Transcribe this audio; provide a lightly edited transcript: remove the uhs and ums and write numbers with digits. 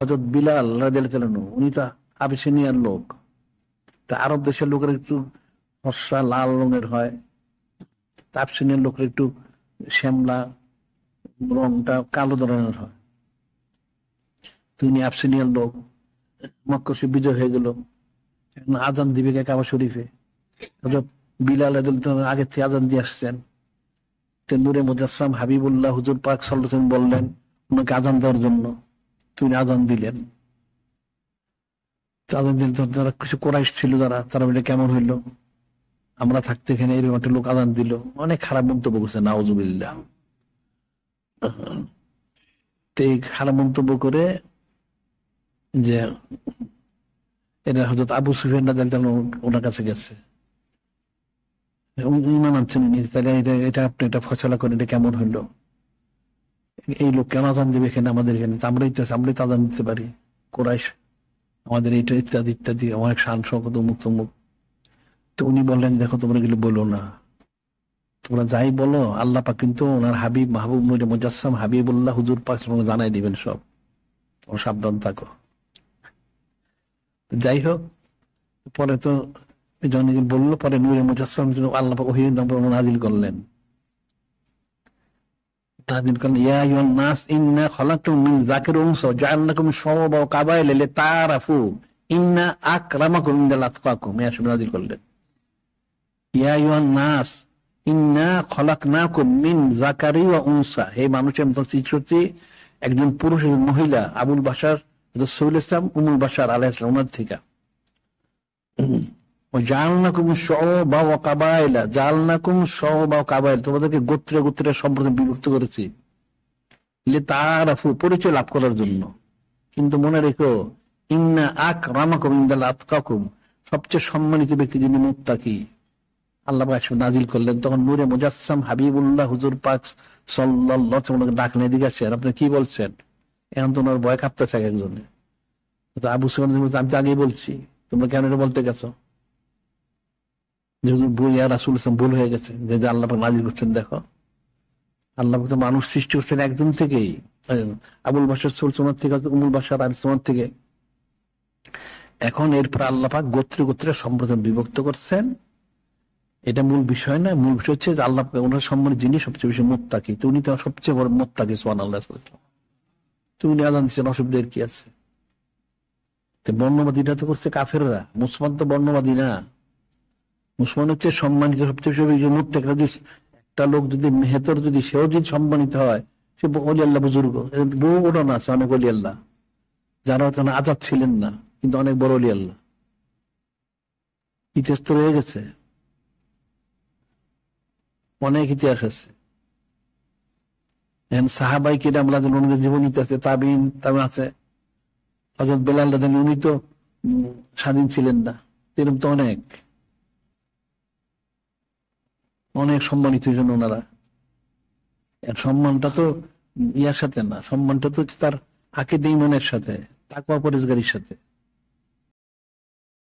হযরত বিলাল রাদিয়াল্লাহু তাআলা উনি তো আবিসিনিয়ার লোক, তা আরব দেশের লোকের একটু ফর্সা লাল রঙের হয়, আবিসিনিয়ার লোকের একটু শ্যামলা রংটা কালো ধরনের হয়। তিনি আবিসিনিয়ার লোক, মক্কা শরীফ বিজয় হয়ে গেল, এখন আজান দিবে কাবা শরীফে। হযরত বিলাল রাদিয়াল্লাহু তাআলা আগে থেকে আজান দিয়ে আসছেন। নূরে মুজাসসাম হাবিবুল্লাহ হুজুর পাক সাল্লাল্লাহু আলাইহি ওয়াসাল্লাম বললেন ওনাকে আজান দেওয়ার জন্য, তিনি আজান দিলেন। আজান দিলেন, যারা কিছু কোরাইশ ছিল যারা, তারা বলে কেমন হইলো, আমরা থাকতে এখানে এরকম একটা লোক আজান দিল, অনেক খারাপ মন্তব্য করছে, নাউজুবিল্লাহ। এই খারাপ মন্তব্য করে যে এটা হযরত আবু সুফিয়ান রাদিয়াল্লাহু তাআলা ওনার কাছে গেছে, ঈমান আনছেন, তাহলে এটা আপনি এটা ফয়সালা করেন, এটা কেমন হইলো, এই লোক কেন আজান দিবে এখানে আমাদের এখানে, আমরাই তো আজান দিতে পারি, কোরাইশ আমাদের এইটা ইত্যাদি ইত্যাদি, অনেক শান শওকত অমুক তমুক। তো উনি বললেন দেখো তোমরা এগুলো বলো না, তোমরা যাই বলো আল্লাহ পাক কিন্তু ওনার হাবিব মাহবুব নূরে মুজাসসাম হাবিবুল্লাহ হুজুর পাক জানাই দিবেন সব, তোমরা সাবধান থাকো। যাই হোক, পরে তো যখন বললো, পরে নূরে মুজাসসাম আল্লাহ পাক ওহী নাযিল করলেন, ইয়া আইয়ুহান নাস ইন্না খালাকতুম মিন যাকারিন ওয়া উনসা জাআলনাকুম শুউবান ওয়া কাবাইলা লিতাআরাফু ইন্না আকরামাকুম ইনদাল্লাহি আতকাকুম, এই আয়াত নাযিল করলেন। ইয়া আইয়ুহান নাস ইন্না খালাকনাকুম মিন যাকারিন ওয়া উনসা, হে মানুষের মত সৃষ্টি করছি একজন পুরুষ এবং মহিলা, আবুল বাশার রাসূল ইসলাম উম্মুল বাশার আলাইহিস সালাম ওনার থেকে। জাআলনাকুম শুউবা ওয়া কাবাইলা, জাআলনাকুম শুউবা ওয়া কাবাইলা, তোমাদেরকে গোত্রে গোত্রে সম্প্রদায়ে বিভক্ত করেছি, লিতাআরাফু, পরিচয় লাভ করার জন্য। কিন্তু মনে রেখো, ইন্না আকরামাকুম ইনদাল্লাহি আতকাকুম, সবচেয়ে সম্মানিত ব্যক্তি যিনি মুত্তাকি। আল্লাহ পাক নাযিল করলেন, তখন নূরে মুজাসসাম হাবিবুল্লাহ হুজুর পাক সাল্লাল্লাহু আলাইহি ওয়াসাল্লাম ডাকলেন, এদিকে আসেন, আপনি কি বলছেন? এখন তো ওনার ভয় কাঁপতেছে একজনে। আবু সুফিয়ান, আমি তো আগেই বলছি, তোমরা কেন এটা বলতে গেছো? রাসূল ইসলাম ভুল হয়ে গেছে, যে আল্লাহ পাক নাযিল করছেন। দেখো আল্লাহ পাক তো মানুষ সৃষ্টি করছেন একজন থেকেই, আবুল বাশার সুলতান থেকে, উম্মুল বাশার আলিসমান থেকে। এখন এরপর আল্লাহ পাক গোত্রে গোত্রে সম্প্রদায় বিভক্ত করছেন, এটা মূল বিষয় না। মূল বিষয় হচ্ছে যে আল্লাহ ওনার সম্মানের যিনি সবচেয়ে বেশি মুত্তাকি, তো উনি তো সবচেয়ে বড় মুত্তাকি, সুবহানাল্লাহ। তো উনি আযান দিচ্ছেন, অসুবিধার কি আছে? বর্ণবাদীটা তো করছে কাফেররা, মুসলমান তো বর্ণবাদী না। মুসলমান হচ্ছে সম্মানিত সবচেয়ে বেশি মুত্তাকি। একটা লোক যদি মেহতর, যদি সেও যদি সম্মানিত হয়, সে ওলি আল্লাহ বুজুর্গ। বহু ঘটনা আছে, অনেক ওলি আল্লাহ যারা হয়তো আজাদ ছিলেন না, কিন্তু অনেক বড় ওলি আল্লাহ, ইতিহাস তো রয়ে গেছে, অনেক ইতিহাস আছে। সাহাবাই কিরাম রাদিয়াল্লাহু জীবনীতে আছে, তাবিঈন আছে। হযরত বেলাল রাদিয়াল্লাহু উনি তো স্বাধীন ছিলেন না, এরকম তো অনেক অনেক সম্মানিত হয়েছেন ওনারা। সম্মানটা তো ইয়ার সাথে না, সম্মানটা তো তার আকীদা ঈমানের সাথে, তাকওয়া পরহেজগারির সাথে।